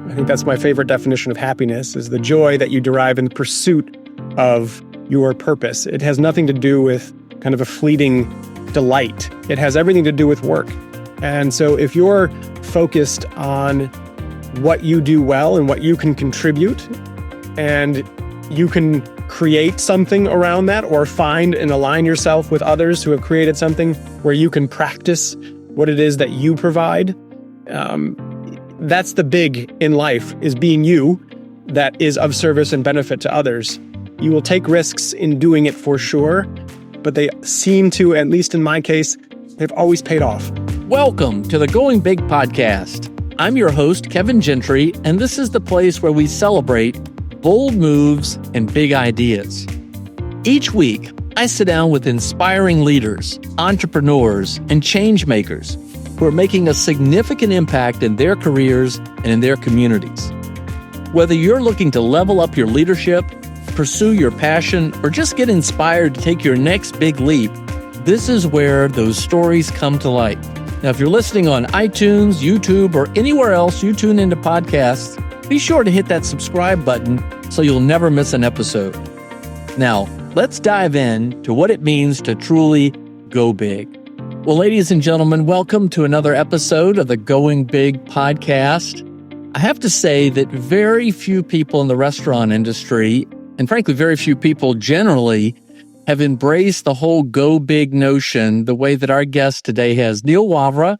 I think that's my favorite definition of happiness, is the joy that you derive in the pursuit of your purpose. It has nothing to do with kind of a fleeting delight. It has everything to do with work. And so if you're focused on what you do well and what you can contribute, and you can create something around that, or find and align yourself with others who have created something where you can practice what it is that you provide, that's the big in life, is being you that is of service and benefit to others. You will take risks in doing it for sure, but they seem to, at least in my case, they've always paid off. Welcome to the Going Big podcast. I'm your host, Kevin Gentry, and this is the place where we celebrate bold moves and big ideas. Each week, I sit down with inspiring leaders, entrepreneurs, and change makers who are making a significant impact in their careers and in their communities. Whether you're looking to level up your leadership, pursue your passion, or just get inspired to take your next big leap, this is where those stories come to light. Now, if you're listening on iTunes, YouTube, or anywhere else you tune into podcasts, be sure to hit that subscribe button so you'll never miss an episode. Now, let's dive in to what it means to truly go big. Well, ladies and gentlemen, welcome to another episode of the Going Big podcast. I have to say that very few people in the restaurant industry, and frankly, very few people generally, have embraced the whole go big notion the way that our guest today has. Neal Wavra.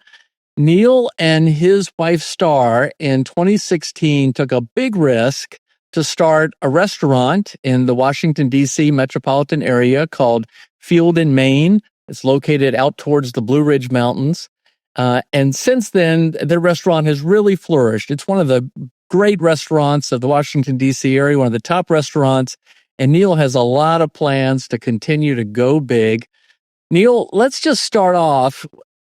Neal and his wife Star in 2016 took a big risk to start a restaurant in the Washington, D.C. metropolitan area called Field in Maine. It's located out towards the Blue Ridge Mountains. And since then, their restaurant has really flourished. It's one of the great restaurants of the Washington, D.C. area, one of the top restaurants. And Neal has a lot of plans to continue to go big. Neal, let's just start off.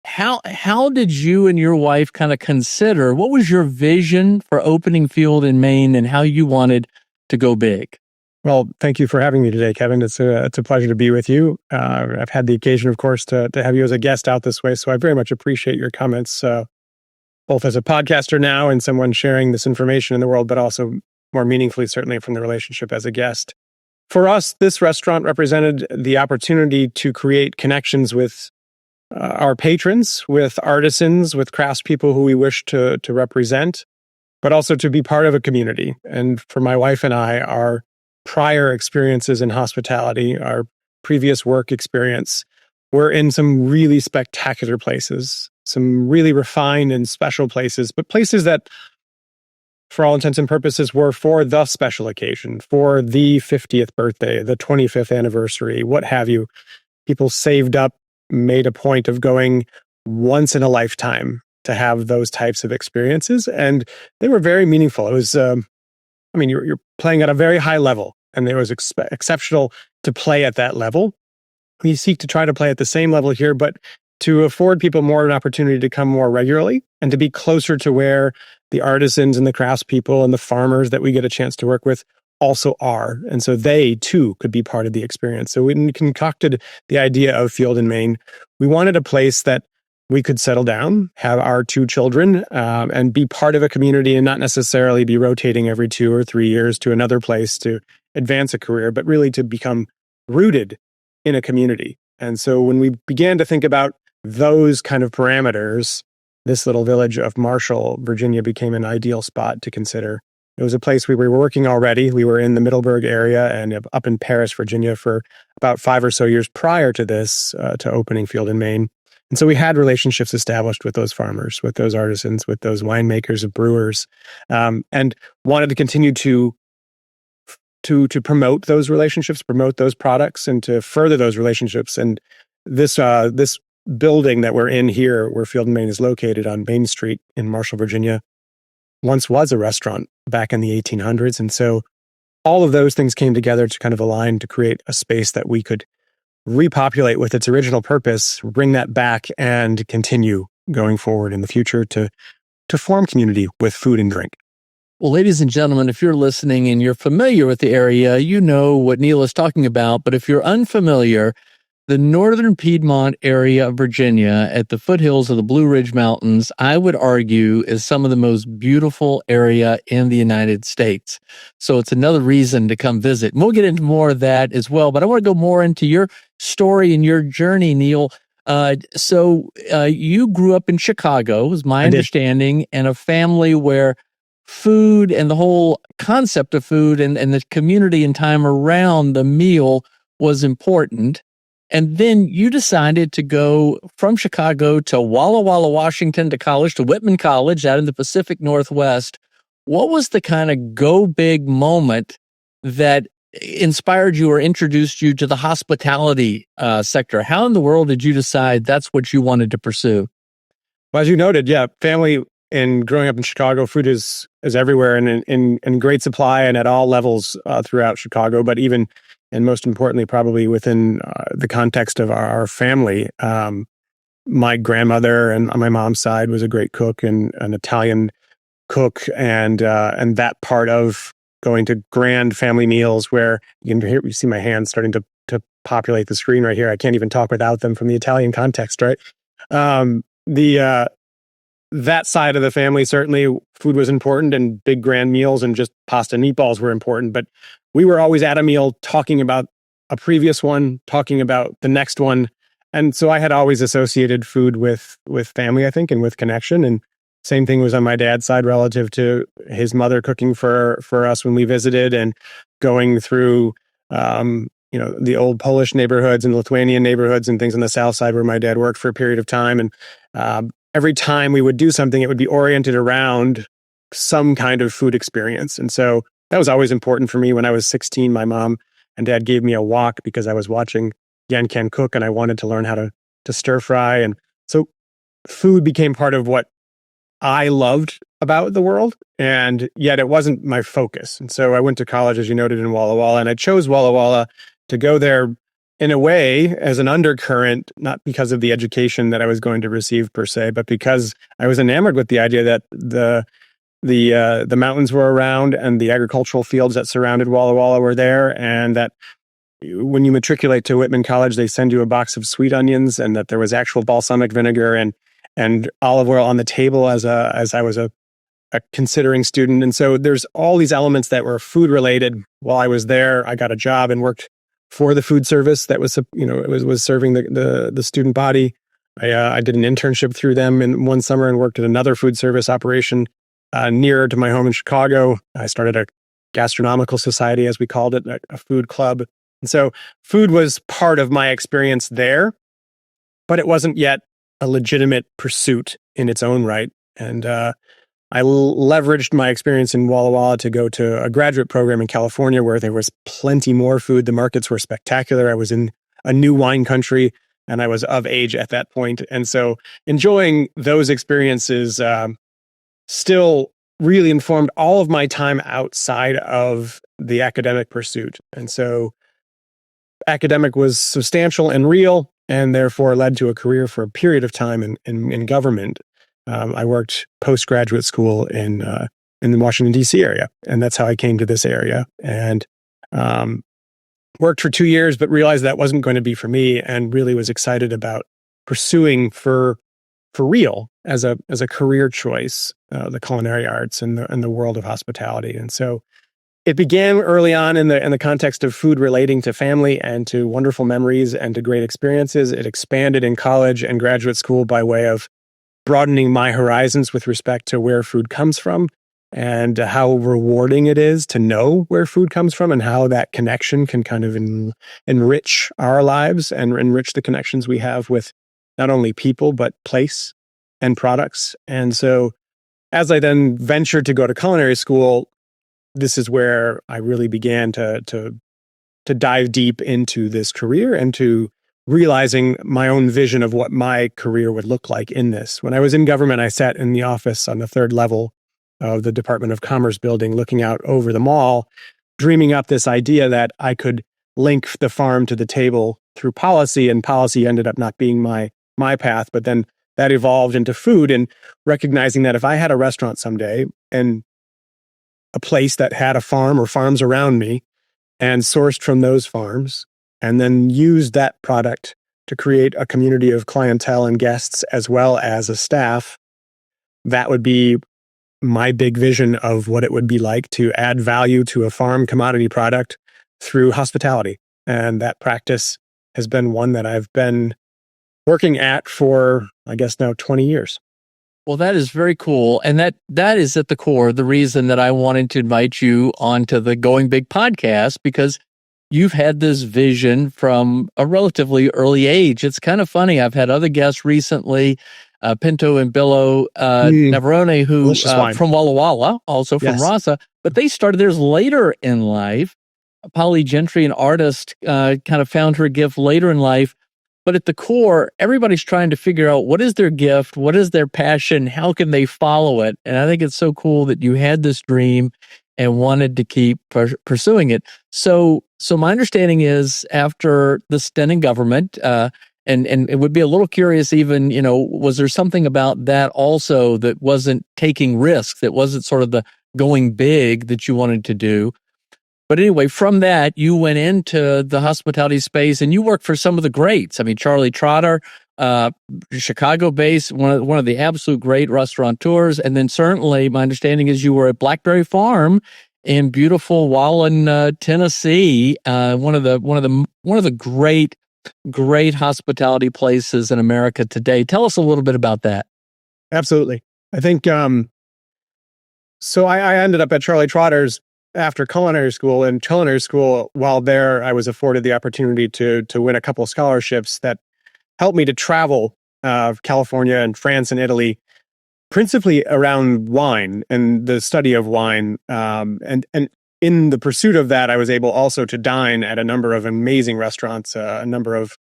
How did you and your wife kind of consider, what was your vision for opening Field in Maine and how you wanted to go big? Well, thank you for having me today, Kevin. It's a pleasure to be with you. I've had the occasion, of course, to have you as a guest out this way, so I very much appreciate your comments, both as a podcaster now and someone sharing this information in the world, but also more meaningfully, certainly from the relationship as a guest. For us, this restaurant represented the opportunity to create connections with our patrons, with artisans, with craftspeople who we wish to represent, but also to be part of a community. And for my wife and I, our prior experiences in hospitality, our previous work experience, were in some really spectacular places, some really refined and special places, but places that, for all intents and purposes, were for the special occasion, for the 50th birthday, the 25th anniversary, what have you. People saved up, made a point of going once in a lifetime to have those types of experiences, and they were very meaningful. It was, you're playing at a very high level, and it was exceptional to play at that level. We seek to try to play at the same level here, but to afford people more an opportunity to come more regularly and to be closer to where the artisans and the craftspeople and the farmers that we get a chance to work with also are. And so they too could be part of the experience. So we concocted the idea of Field in Maine. We wanted a place that we could settle down, have our two children, and be part of a community and not necessarily be rotating every 2 or 3 years to another place to advance a career, but really to become rooted in a community. And so when we began to think about those kind of parameters, this little village of Marshall, Virginia, became an ideal spot to consider. It was a place we were working already. We were in the Middleburg area and up in Paris, Virginia, for about 5 or so years prior to this, to opening Field in Maine. And so we had relationships established with those farmers, with those artisans, with those winemakers and brewers, and wanted to continue to promote those relationships, promote those products, and to further those relationships. And this building that we're in here, where Field in Maine is located on Main Street in Marshall, Virginia, once was a restaurant back in the 1800s. And so all of those things came together to kind of align to create a space that we could repopulate with its original purpose, bring that back, and continue going forward in the future to form community with food and drink. Well, ladies and gentlemen, if you're listening and you're familiar with the area, you know what Neal is talking about. But if you're unfamiliar, The northern Piedmont area of Virginia at the foothills of the Blue Ridge Mountains, I would argue, is some of the most beautiful area in the United States. So it's another reason to come visit. And we'll get into more of that as well, but I want to go more into your story and your journey, Neal. So you grew up in Chicago, is my understanding, and a family where food and the whole concept of food and the community and time around the meal was important. And then you decided to go from Chicago to Walla Walla, Washington to college, to Whitman College out in the Pacific Northwest. What was the kind of go big moment that inspired you or introduced you to the hospitality sector? How in the world did you decide that's what you wanted to pursue? Well, as you noted, yeah, family and growing up in Chicago, food is everywhere and in great supply and at all levels throughout Chicago, but even and most importantly, probably within the context of our family. My grandmother and on my mom's side was a great cook and an Italian cook, and that part of going to grand family meals where you see my hands starting to populate the screen right here. I can't even talk without them from the Italian context, right? That side of the family, certainly food was important and big grand meals and just pasta and meatballs were important. But we were always at a meal talking about a previous one, talking about the next one. And so I had always associated food with family, I think, and with connection. And same thing was on my dad's side relative to his mother cooking for us when we visited and going through, the old Polish neighborhoods and Lithuanian neighborhoods and things on the south side where my dad worked for a period of time. And every time we would do something, it would be oriented around some kind of food experience. And so that was always important for me. When I was 16, my mom and dad gave me a wok because I was watching Yan Can cook and I wanted to learn how to stir fry. And so food became part of what I loved about the world, and yet it wasn't my focus. And so I went to college, as you noted, in Walla Walla, and I chose Walla Walla to go there in a way as an undercurrent, not because of the education that I was going to receive per se, but because I was enamored with the idea that the mountains were around and the agricultural fields that surrounded Walla Walla were there, and that when you matriculate to Whitman College, they send you a box of sweet onions, and that there was actual balsamic vinegar and olive oil on the table as I was a considering student. And so there's all these elements that were food related. While I was there, I got a job and worked for the food service that was, it was serving the student body. I did an internship through them in one summer and worked at another food service operation nearer to my home in Chicago. I started a gastronomical society, as we called it, a food club. And so food was part of my experience there, but it wasn't yet a legitimate pursuit in its own right. And I leveraged my experience in Walla Walla to go to a graduate program in California where there was plenty more food. The markets were spectacular. I was in a new wine country and I was of age at that point. And so enjoying those experiences still really informed all of my time outside of the academic pursuit. And so academic was substantial and real, and therefore led to a career for a period of time in government. I worked postgraduate school in the Washington, D.C. area, and that's how I came to this area. And worked for 2 years, but realized that wasn't going to be for me, and really was excited about pursuing for real as a career choice the culinary arts and the world of hospitality. And so it began early on in the context of food relating to family and to wonderful memories and to great experiences. It expanded in college and graduate school by way of broadening my horizons with respect to where food comes from and how rewarding it is to know where food comes from and how that connection can kind of enrich our lives and enrich the connections we have with not only people, but place and products. And so as I then ventured to go to culinary school, this is where I really began to dive deep into this career and to realizing my own vision of what my career would look like in this. When I was in government, I sat in the office on the third level of the Department of Commerce building, looking out over the mall, dreaming up this idea that I could link the farm to the table through policy, and policy ended up not being my path, but then that evolved into food, and recognizing that if I had a restaurant someday and a place that had a farm or farms around me and sourced from those farms, and then used that product to create a community of clientele and guests as well as a staff, that would be my big vision of what it would be like to add value to a farm commodity product through hospitality. And that practice has been one that I've been working at for, I guess, now 20 years. Well, that is very cool. And that is at the core the reason that I wanted to invite you onto the Going Big podcast, because you've had this vision from a relatively early age. It's kind of funny. I've had other guests recently, Pinto and Billo Navarone, who from Walla Walla, also from Rasa, but they started theirs later in life. Polly Gentry, an artist, kind of found her gift later in life. But at the core, everybody's trying to figure out what is their gift, what is their passion, how can they follow it? And I think it's so cool that you had this dream and wanted to keep pursuing it. So my understanding is after the stint in government, and it would be a little curious even, was there something about that also that wasn't taking risks, that wasn't sort of the going big that you wanted to do? But anyway, from that, you went into the hospitality space and you worked for some of the greats. I mean, Charlie Trotter, Chicago-based, one of the absolute great restaurateurs. And then certainly my understanding is you were at Blackberry Farm in beautiful Wallen, Tennessee, one of the great hospitality places in America today. Tell us a little bit about that. Absolutely. I think, so I ended up at Charlie Trotter's after culinary school. And culinary school, while there, I was afforded the opportunity to win a couple of scholarships that helped me to travel California and France and Italy, principally around wine and the study of wine. And in the pursuit of that, I was able also to dine at a number of amazing restaurants, a number of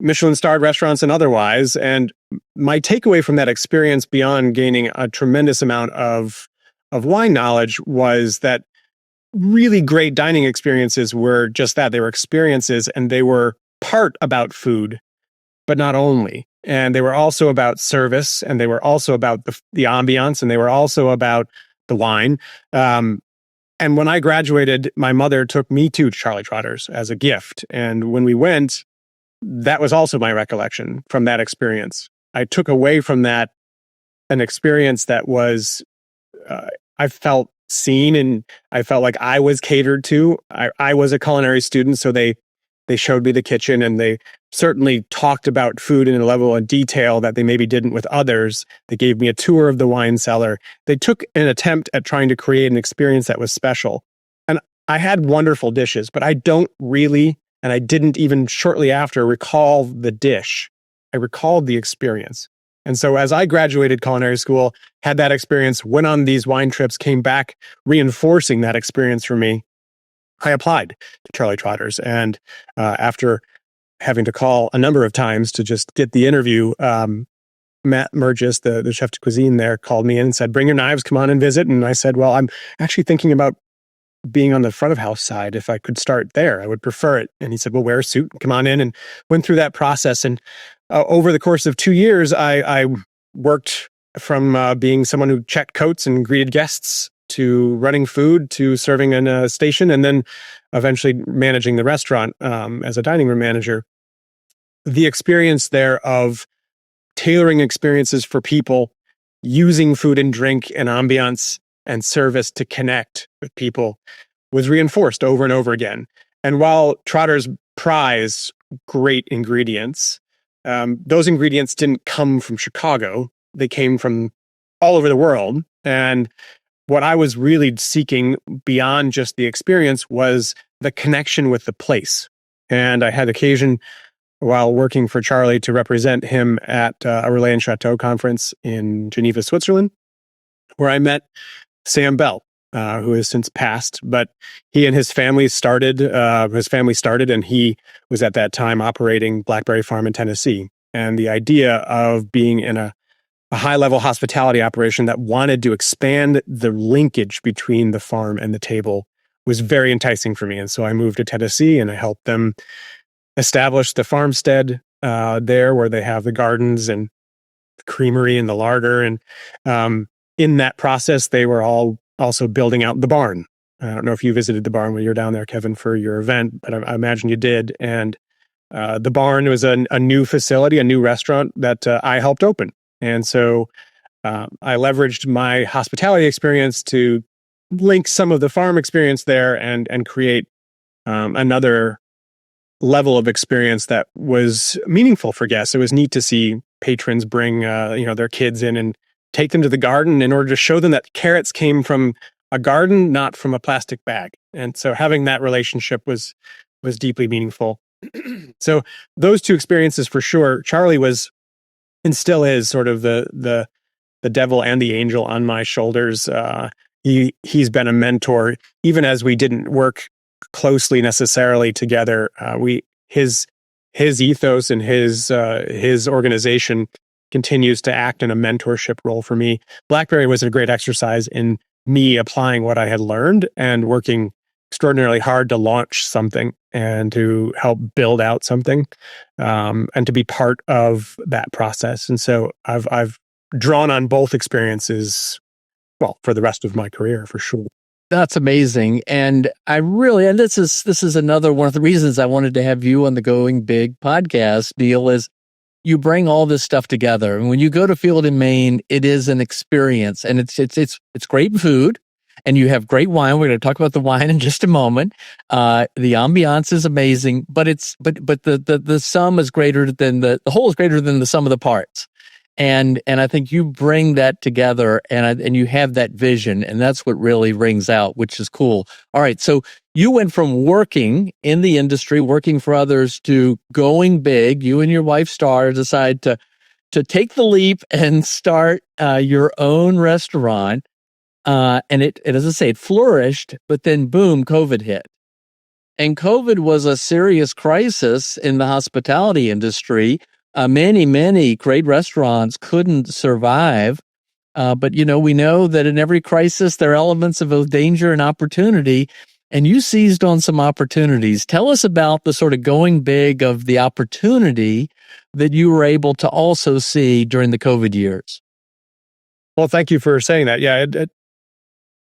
Michelin-starred restaurants and otherwise. And my takeaway from that experience, beyond gaining a tremendous amount of wine knowledge, was that really great dining experiences were just that. They were experiences, and they were part about food, but not only. And they were also about service, and they were also about the ambiance, and they were also about the wine. And when I graduated, my mother took me to Charlie Trotter's as a gift. And when we went, that was also my recollection from that experience. I took away from that an experience that was, I felt seen, and I felt like I was catered to. I was a culinary student, so they showed me the kitchen, and they certainly talked about food in a level of detail that they maybe didn't with others. They gave me a tour of the wine cellar. They took an attempt at trying to create an experience that was special. And I had wonderful dishes, but I don't really, and I didn't even shortly after, recall the dish. I recalled the experience. And so as I graduated culinary school, had that experience, went on these wine trips, came back reinforcing that experience for me, I applied to Charlie Trotter's. And after having to call a number of times to just get the interview, Matt Murgis, the chef de cuisine there, called me in and said, "Bring your knives, come on and visit." And I said, "Well, I'm actually thinking about being on the front of house side. If I could start there, I would prefer it." And he said, "Well, wear a suit, come on in," and went through that process. And over the course of 2 years, I worked from being someone who checked coats and greeted guests to running food to serving in a station, and then eventually managing the restaurant as a dining room manager. The experience there of tailoring experiences for people, using food and drink and ambiance and service to connect with people was reinforced over and over again. And while Trotter's prize great ingredients, those ingredients didn't come from Chicago. They came from all over the world. And what I was really seeking beyond just the experience was the connection with the place. And I had occasion while working for Charlie to represent him at a Relais and Chateau conference in Geneva, Switzerland, where I met Sam Bell, who has since passed, but he and his family started, and he was at that time operating Blackberry Farm in Tennessee. And the idea of being in a high-level hospitality operation that wanted to expand the linkage between the farm and the table was very enticing for me. And so I moved to Tennessee, and I helped them establish the farmstead there, where they have the gardens and the creamery and the larder. And in that process, they were all also building out the barn. I don't know if you visited the barn when you were down there, Kevin, for your event, but I imagine you did. And The barn was a new facility, a new restaurant that I helped open. And so I leveraged my hospitality experience to link some of the farm experience there and create another level of experience that was meaningful for guests. It was neat to see patrons bring their kids in and take them to the garden in order to show them that carrots came from a garden, not from a plastic bag. And so having that relationship was deeply meaningful. So those two experiences for sure. Charlie was and still is sort of the devil and the angel on my shoulders. He's been a mentor, even as we didn't work closely necessarily together. His ethos and his organization continues to act in a mentorship role for me. Blackberry was a great exercise in me applying what I had learned and working extraordinarily hard to launch something and to help build out something, and to be part of that process. And so I've drawn on both experiences, well, for the rest of my career, for sure. That's amazing. And this is another one of the reasons I wanted to have you on the Going Big podcast, Neal, is you bring all this stuff together. And when you go to Field in Maine, it is an experience, and it's great food, and you have great wine. We're going to talk about the wine in just a moment. The ambiance is amazing, but the sum is greater than the whole is greater than the sum of the parts. And I think you bring that together, and you have that vision, and that's what really rings out, which is cool. All right, so you went from working in the industry, working for others, to going big. You and your wife Star decide to take the leap and start your own restaurant. And it, as I say, it flourished, but then boom, COVID hit. And COVID was a serious crisis in the hospitality industry. Many great restaurants couldn't survive. But, we know that in every crisis, there are elements of both danger and opportunity. And you seized on some opportunities. Tell us about the sort of going big of the opportunity that you were able to also see during the COVID years. Well, thank you for saying that. Yeah,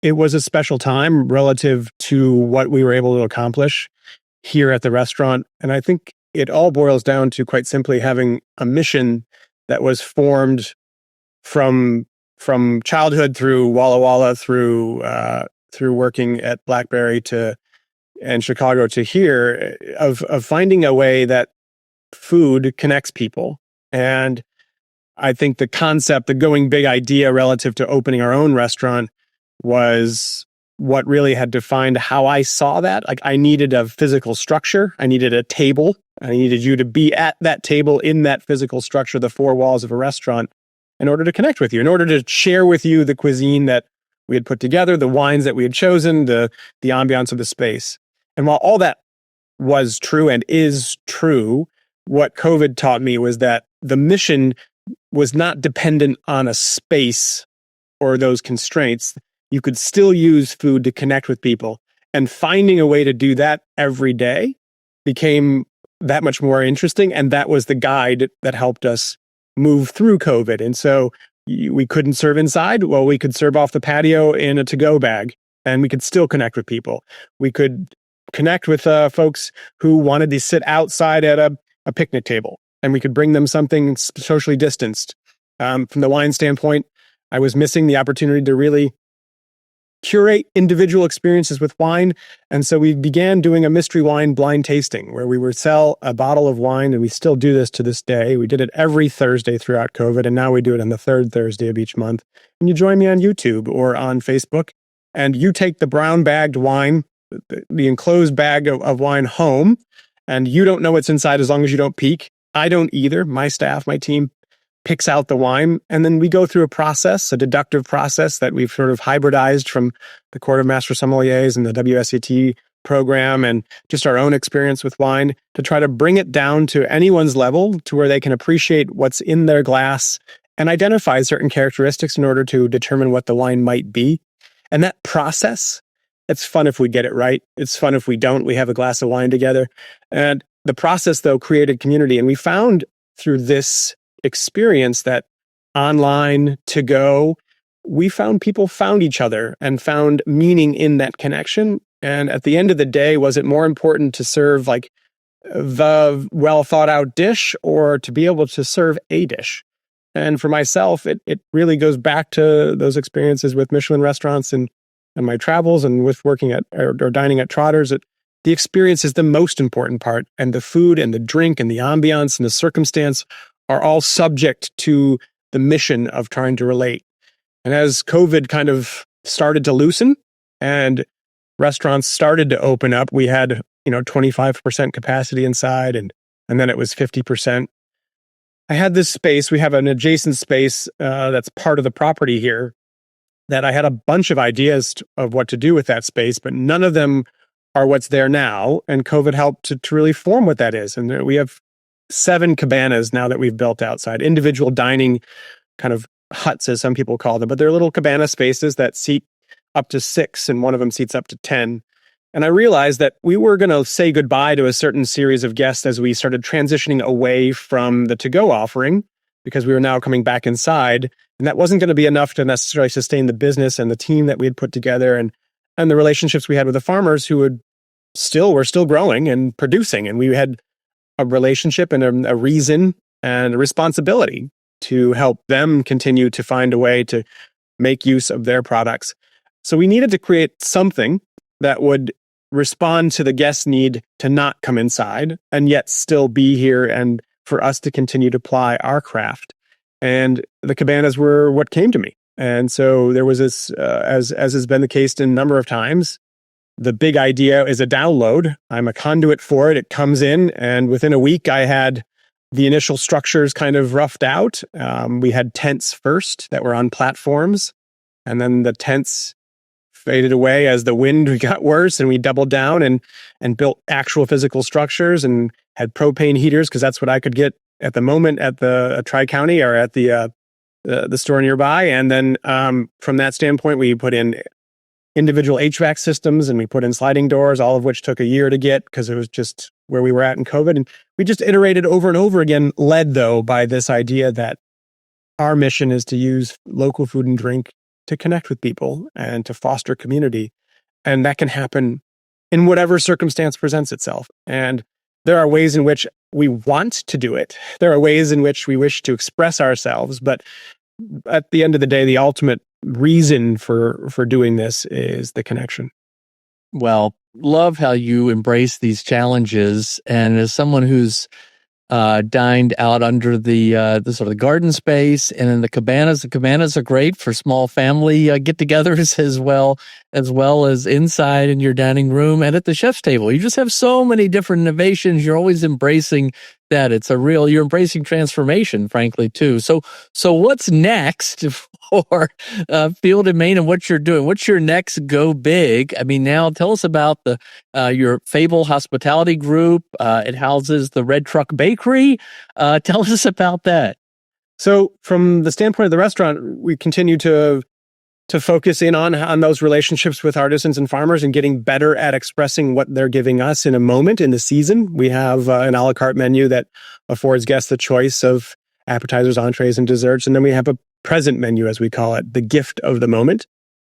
it was a special time relative to what we were able to accomplish here at the restaurant. And I think it all boils down to quite simply having a mission that was formed from childhood through Walla Walla, through working at Blackberry and Chicago to here, of finding a way that food connects people. And I think the concept, the going big idea relative to opening our own restaurant was what really had defined how I saw that. Like, I needed a physical structure. I needed a table. I needed you to be at that table in that physical structure, the four walls of a restaurant, in order to connect with you, in order to share with you the cuisine that we had put together, the wines that we had chosen, the ambiance of the space. And while all that was true and is true, what COVID taught me was that the mission was not dependent on a space or those constraints. You could still use food to connect with people. And finding a way to do that every day became that much more interesting. And that was the guide that helped us move through COVID. And so we couldn't serve inside. Well, we could serve off the patio in a to-go bag, and we could still connect with people. We could connect with folks who wanted to sit outside at a picnic table, and we could bring them something socially distanced. From the wine standpoint, I was missing the opportunity to really curate individual experiences with wine. And so we began doing a mystery wine blind tasting where we would sell a bottle of wine, and we still do this to this day. We did it every Thursday throughout COVID, and now we do it on the third Thursday of each month. And you join me on YouTube or on Facebook, and you take the brown bagged wine, the enclosed bag of wine home, and you don't know what's inside as long as you don't peek. I don't either. My staff, my team picks out the wine, and then we go through a process, a deductive process that we've sort of hybridized from the Court of Master Sommeliers and the WSET program and just our own experience with wine to try to bring it down to anyone's level to where they can appreciate what's in their glass and identify certain characteristics in order to determine what the wine might be. And that process, it's fun if we get it right. It's fun if we don't. We have a glass of wine together. And the process, though, created community. And we found through this experience that online, to go, we found people found each other and found meaning in that connection. And at the end of the day, was it more important to serve like the well thought out dish or to be able to serve a dish. And for myself, it really goes back to those experiences with Michelin restaurants and my travels and with working at or dining at Trotters. The experience is the most important part, and the food and the drink and the ambiance and the circumstance are all subject to the mission of trying to relate. And as COVID kind of started to loosen and restaurants started to open up, we had 25% capacity inside, and then it was 50%. I had this space. We have an adjacent space that's part of the property here that I had a bunch of ideas of what to do with that space, but none of them are what's there now. And COVID helped to really form what that is. And we have 7 cabanas now that we've built outside, individual dining kind of huts, as some people call them, but they're little cabana spaces that seat up to 6, and one of them seats up to 10. And I realized that we were going to say goodbye to a certain series of guests as we started transitioning away from the to-go offering, because we were now coming back inside. And that wasn't going to be enough to necessarily sustain the business and the team that we had put together and the relationships we had with the farmers who were still growing and producing. And we had a relationship and a reason and a responsibility to help them continue to find a way to make use of their products. So we needed to create something that would respond to the guest's need to not come inside and yet still be here and for us to continue to ply our craft. And the cabanas were what came to me. And so there was this, as has been the case in a number of times, the big idea is a download. I'm a conduit for it. It comes in, and within a week, I had the initial structures kind of roughed out. We had tents first that were on platforms, and then the tents faded away as the wind got worse, and we doubled down and built actual physical structures and had propane heaters, because that's what I could get at the moment at the Tri-County or at the store nearby. And then from that standpoint, we put in individual HVAC systems and we put in sliding doors, all of which took a year to get because it was just where we were at in COVID. And we just iterated over and over again, led though by this idea that our mission is to use local food and drink to connect with people and to foster community. And that can happen in whatever circumstance presents itself. And there are ways in which we want to do it. There are ways in which we wish to express ourselves. But at the end of the day, the ultimate reason for doing this is the connection. Well, love how you embrace these challenges. And as someone who's dined out under the sort of the garden space and in the cabanas are great for small family get-togethers as well as inside in your dining room and at the chef's table. You just have so many different innovations. You're always embracing that. You're embracing transformation, frankly, too. So what's next for Field in Maine and what you're doing? What's your next go big? I mean, now tell us about your Fable Hospitality Group. It houses the Red Truck Bakery. Tell us about that. So from the standpoint of the restaurant, we continue to focus in on those relationships with artisans and farmers and getting better at expressing what they're giving us in a moment in the season. We have an a la carte menu that affords guests the choice of appetizers, entrees, and desserts. And then we have a present menu, as we call it, the gift of the moment.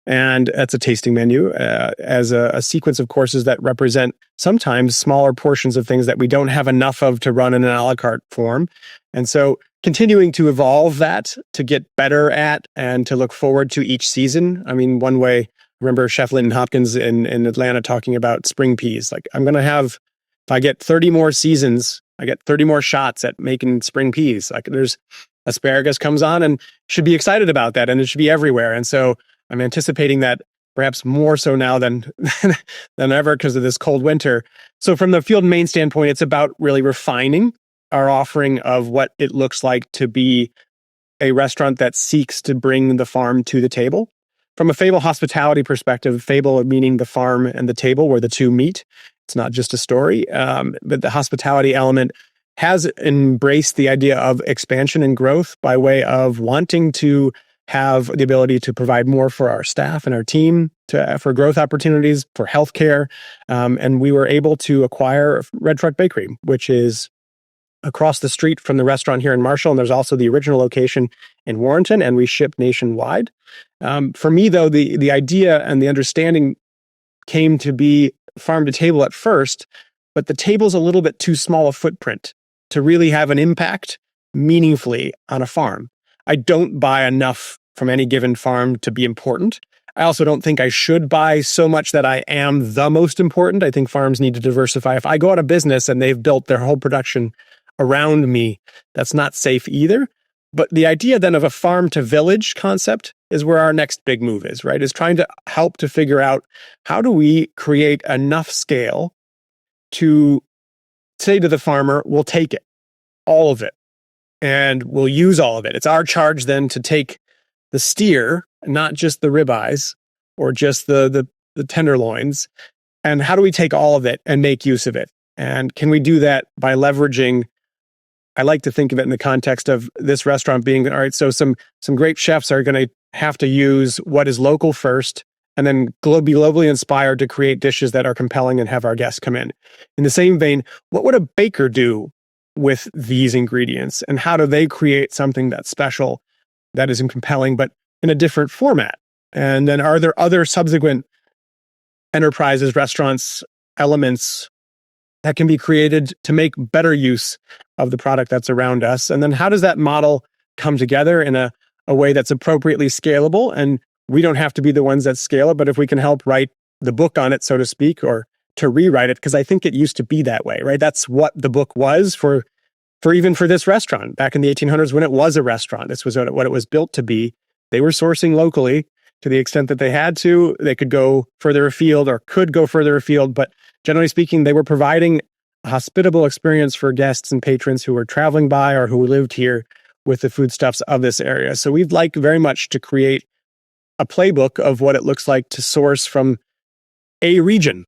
And that's a tasting menu as a sequence of courses that represent sometimes smaller portions of things that we don't have enough of to run in an a la carte form. And so continuing to evolve that to get better at and to look forward to each season. I mean, one way, I remember Chef Linton Hopkins in Atlanta talking about spring peas. Like, I'm going to have, if I get 30 more seasons, I get 30 more shots at making spring peas. Like, there's asparagus comes on and should be excited about that. And it should be everywhere. And so I'm anticipating that perhaps more so now than ever because of this cold winter. So from the Field and Maine standpoint, it's about really refining our offering of what it looks like to be a restaurant that seeks to bring the farm to the table. From a Fable hospitality perspective, Fable meaning the farm and the table where the two meet. It's not just a story, but the hospitality element has embraced the idea of expansion and growth by way of wanting to have the ability to provide more for our staff and our team, for growth opportunities, for healthcare. And we were able to acquire Red Truck Bakery, which is across the street from the restaurant here in Marshall. And there's also the original location in Warrenton, and we ship nationwide. For me, though, the idea and the understanding came to be farm to table at first, but the table's a little bit too small a footprint to really have an impact meaningfully on a farm. I don't buy enough from any given farm to be important. I also don't think I should buy so much that I am the most important. I think farms need to diversify. If I go out of business and they've built their whole production around me, that's not safe either. But the idea then of a farm to village concept is where our next big move is, right? Is trying to help to figure out how do we create enough scale to say to the farmer, we'll take it, all of it, and we'll use all of it. It's our charge then to take the steer, not just the ribeyes or just the tenderloins. And how do we take all of it and make use of it? And can we do that by leveraging? I like to think of it in the context of this restaurant being, all right, so some great chefs are going to have to use what is local first and then be globally inspired to create dishes that are compelling and have our guests come in. In the same vein, what would a baker do with these ingredients? And how do they create something that's special, that is compelling, but in a different format? And then are there other subsequent enterprises, restaurants, elements that can be created to make better use of the product that's around us? And then how does that model come together in a way that's appropriately scalable? And we don't have to be the ones that scale it, but if we can help write the book on it, so to speak, or to rewrite it, because I think it used to be that way, right? That's what the book was for even for this restaurant back in the 1800s when it was a restaurant. This was what it was built to be. They were sourcing locally to the extent that they had to. They could go further afield or could go further afield, but generally speaking, they were providing a hospitable experience for guests and patrons who were traveling by or who lived here with the foodstuffs of this area. So we'd like very much to create a playbook of what it looks like to source from a region.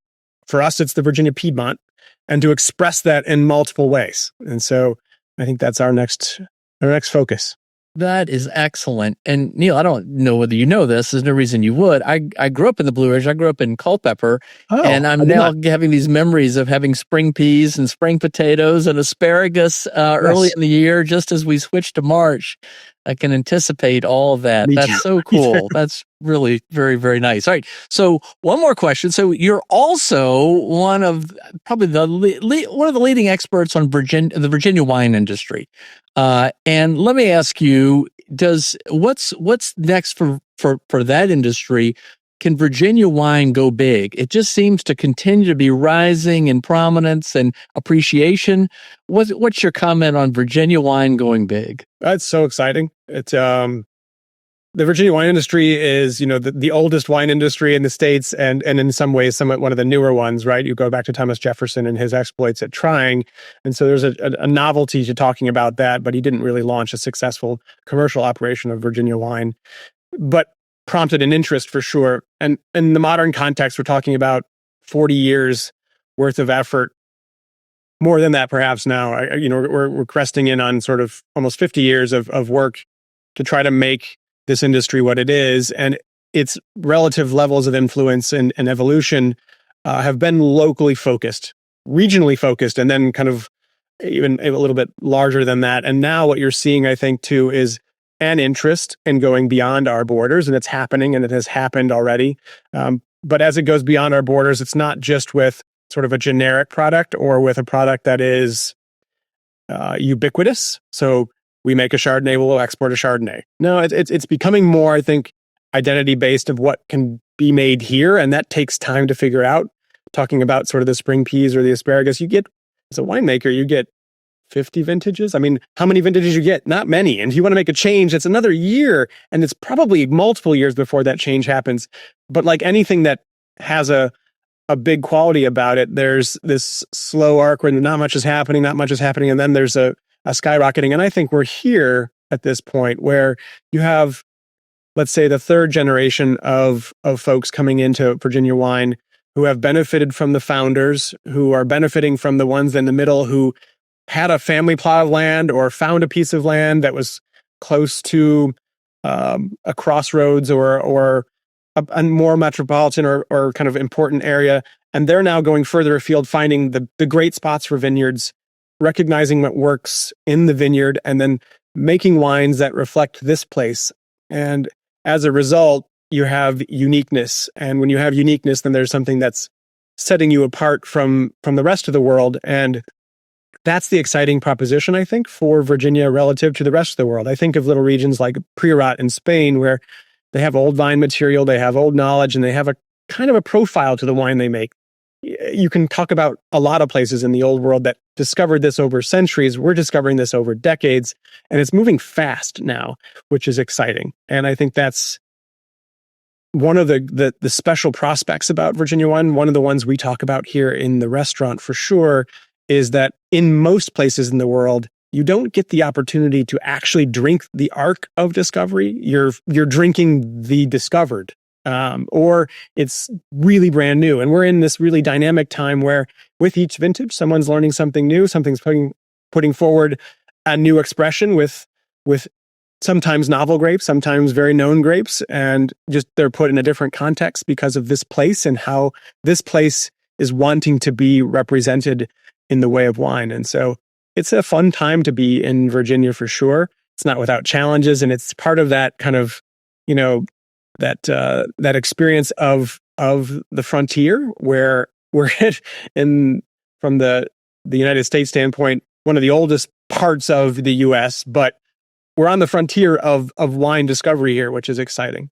For us, it's the Virginia Piedmont, and to express that in multiple ways. And so I think that's our next focus. That is excellent. And Neal, I don't know whether you know this. There's no reason you would. I grew up in the Blue Ridge. I grew up in Culpeper. And I'm now having these memories of having spring peas and spring potatoes and asparagus early in the year, just as we switched to March. I can anticipate all of that. That's so cool. That's really very, very nice. All right. So one more question. So you're also one of probably one of the leading experts on the Virginia wine industry. And let me ask you, what's next for that industry? Can Virginia wine go big? It just seems to continue to be rising in prominence and appreciation. What's your comment on Virginia wine going big? That's so exciting. It's the Virginia wine industry is, the oldest wine industry in the States, and in some ways, somewhat one of the newer ones, right? You go back to Thomas Jefferson and his exploits at trying. And so there's a novelty to talking about that, but he didn't really launch a successful commercial operation of Virginia wine, but prompted an interest for sure. And in the modern context, we're talking about 40 years worth of effort. More than that, perhaps now. We're cresting in on sort of almost 50 years of work to try to make this industry what it is, and its relative levels of influence and evolution have been locally focused, regionally focused, and then kind of even a little bit larger than that. And now what you're seeing, I think, too, is an interest in going beyond our borders, and it's happening, and it has happened already. But as it goes beyond our borders, it's not just with sort of a generic product or with a product that is ubiquitous. So we make a Chardonnay, we'll export a Chardonnay. No, it's becoming more, I think, identity-based of what can be made here, and that takes time to figure out. Talking about sort of the spring peas or the asparagus, as a winemaker, you get 50 vintages. I mean, how many vintages you get? Not many. And if you want to make a change, it's another year, and it's probably multiple years before that change happens. But like anything that has a big quality about it, there's this slow arc where not much is happening, and then there's a skyrocketing. And I think we're here at this point where you have, let's say, the third generation of folks coming into Virginia wine who have benefited from the founders, who are benefiting from the ones in the middle who had a family plot of land or found a piece of land that was close to a crossroads or a more metropolitan or kind of important area. And they're now going further afield, finding the great spots for vineyards, recognizing what works in the vineyard, and then making wines that reflect this place. And as a result, you have uniqueness. And when you have uniqueness, then there's something that's setting you apart from the rest of the world. And that's the exciting proposition, I think, for Virginia relative to the rest of the world. I think of little regions like Priorat in Spain, where they have old vine material, they have old knowledge, and they have a kind of a profile to the wine they make. You can talk about a lot of places in the old world that discovered this over centuries. We're discovering this over decades, and it's moving fast now, which is exciting. And I think that's one of the special prospects about Virginia wine. One of the ones we talk about here in the restaurant for sure is that in most places in the world, you don't get the opportunity to actually drink the arc of discovery. You're drinking the discovered, or it's really brand new. And we're in this really dynamic time where with each vintage, someone's learning something new, something's putting forward a new expression with sometimes novel grapes, sometimes very known grapes, and just they're put in a different context because of this place and how this place is wanting to be represented in the way of wine. And so it's a fun time to be in Virginia for sure. It's not without challenges, and it's part of that kind of, that experience of the frontier where we're from the United States standpoint, one of the oldest parts of the US, but we're on the frontier of wine discovery here, which is exciting.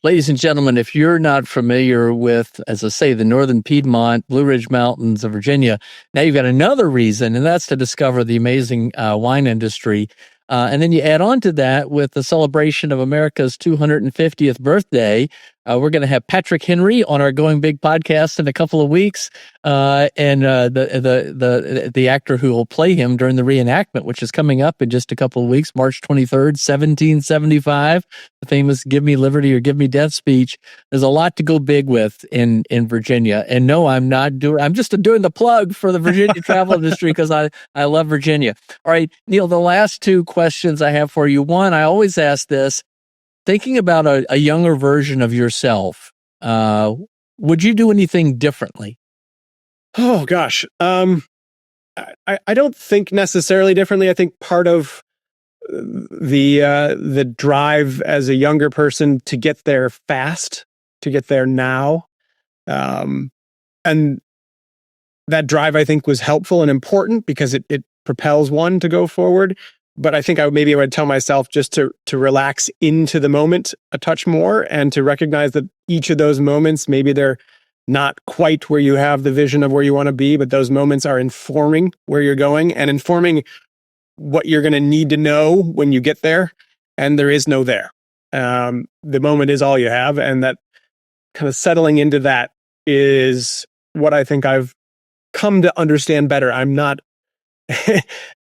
Ladies and gentlemen, if you're not familiar with, as I say, the Northern Piedmont, Blue Ridge Mountains of Virginia, now you've got another reason, and that's to discover the amazing wine industry. And then you add on to that with the celebration of America's 250th birthday. We're going to have Patrick Henry on our Going Big podcast in a couple of weeks, and the actor who will play him during the reenactment, which is coming up in just a couple of weeks, March 23rd, 1775, the famous "Give Me Liberty or Give Me Death" speech. There's a lot to go big with in Virginia. And no, I'm just doing the plug for the Virginia travel industry because I love Virginia. All right, Neal, the last two questions I have for you. One, I always ask this. Thinking about a younger version of yourself, would you do anything differently? Oh, gosh. I don't think necessarily differently. I think part of the drive as a younger person to get there fast, to get there now, and that drive, I think, was helpful and important because it propels one to go forward. But I think I would tell myself just to relax into the moment a touch more and to recognize that each of those moments, maybe they're not quite where you have the vision of where you want to be, but those moments are informing where you're going and informing what you're going to need to know when you get there. And there is no there. The moment is all you have. And that kind of settling into that is what I think I've come to understand better. I'm not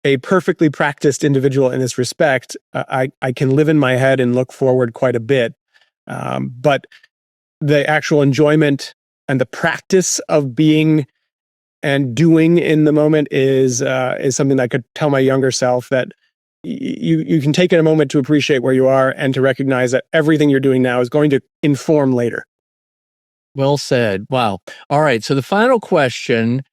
a perfectly practiced individual in this respect. I can live in my head and look forward quite a bit. But the actual enjoyment and the practice of being and doing in the moment is something that I could tell my younger self that you can take a moment to appreciate where you are and to recognize that everything you're doing now is going to inform later. Well said. Wow. All right. So the final question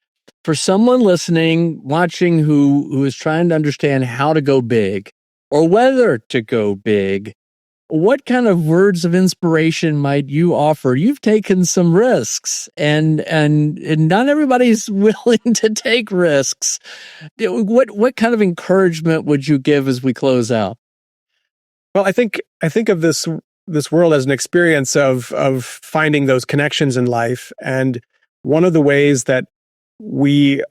for someone listening, watching, who is trying to understand how to go big or whether to go big, what kind of words of inspiration might you offer? You've taken some risks, and not everybody's willing to take risks. What kind of encouragement would you give as we close out? Well, I think of this world as an experience of finding those connections in life, and one of the ways that we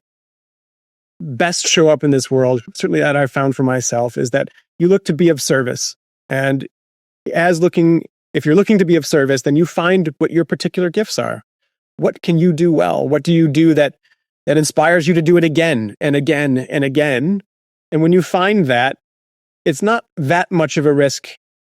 best show up in this world, certainly that I've found for myself, is that you look to be of service. And if you're looking to be of service, then you find what your particular gifts are. What can you do well? What do you do that inspires you to do it again and again and again? And when you find that, it's not that much of a risk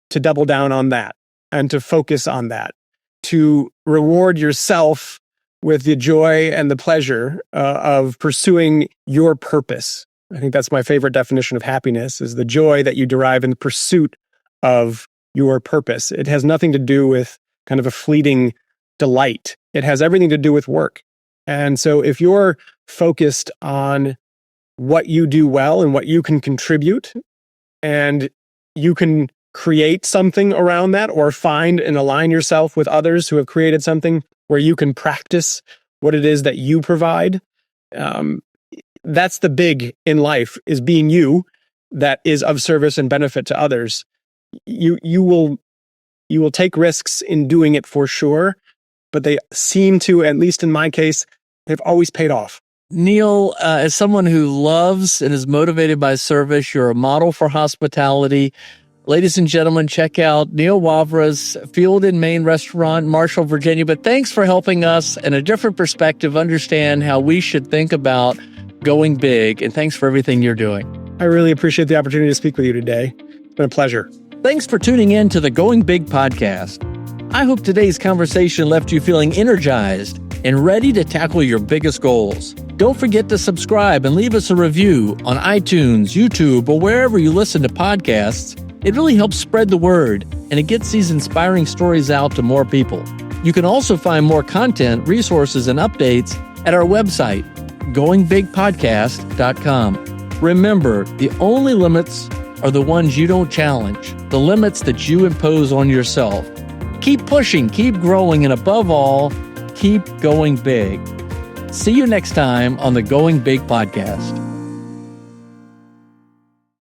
to double down on that and to focus on that, to reward yourself with the joy and the pleasure of pursuing your purpose. I think that's my favorite definition of happiness, is the joy that you derive in the pursuit of your purpose. It has nothing to do with kind of a fleeting delight. It has everything to do with work. And so if you're focused on what you do well and what you can contribute, and you can create something around that or find and align yourself with others who have created something where you can practice what it is that you provide. That's the big in life, is being you, that is of service and benefit to others. You will take risks in doing it for sure, but they seem to, at least in my case, they've always paid off. Neal, as someone who loves and is motivated by service, you're a model for hospitality. Ladies and gentlemen, check out Neal Wavra's Field in Maine restaurant in Marshall, Virginia. But thanks for helping us in a different perspective understand how we should think about going big. And thanks for everything you're doing. I really appreciate the opportunity to speak with you today. It's been a pleasure. Thanks for tuning in to the Going Big podcast. I hope today's conversation left you feeling energized and ready to tackle your biggest goals. Don't forget to subscribe and leave us a review on iTunes, YouTube, or wherever you listen to podcasts. It really helps spread the word, and it gets these inspiring stories out to more people. You can also find more content, resources, and updates at our website, goingbigpodcast.com. Remember, the only limits are the ones you don't challenge, the limits that you impose on yourself. Keep pushing, keep growing, and above all, keep going big. See you next time on the Going Big podcast.